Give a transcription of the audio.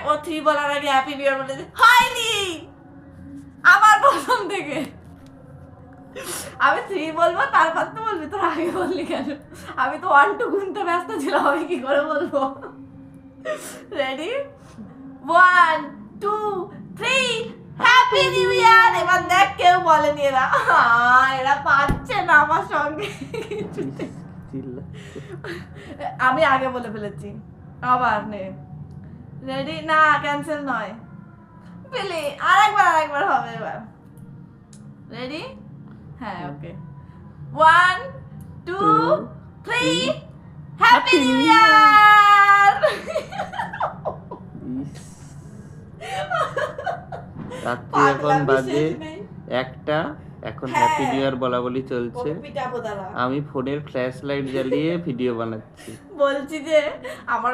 ও 3 বলার আগে happy new year বলেছে হয়নি আমার প্রথম থেকে আমি 3 বলবো তারপর তো বলবি তোর আগে বললি কেন আমি তো 1 2 গুনতে ব্যস্ত ছিলাম আমি কি করে বলবো রেডি 1 2 3 হ্যাপি নিউ ইয়ার এবার দেখ কেউ বলেনি এরা এরা পাচ্ছে না আমার সঙ্গে আমি আগে বলে ফেলেছি আবার নে রেডি না ক্যান্সেল নয় পেলে আরেকবার হবে এবার রেডি হ্যাঁ ওকে 1 2 3 হ্যাপি নিউ ইয়ার রাত্রি এখন বাজে 1টা এখন হ্যাপি নিউ ইয়ার বলা বলি চলছে আমি ফোনের ফ্ল্যাশ লাইট জ্বালিয়ে ভিডিও বানাচ্ছি বলছি যে আমার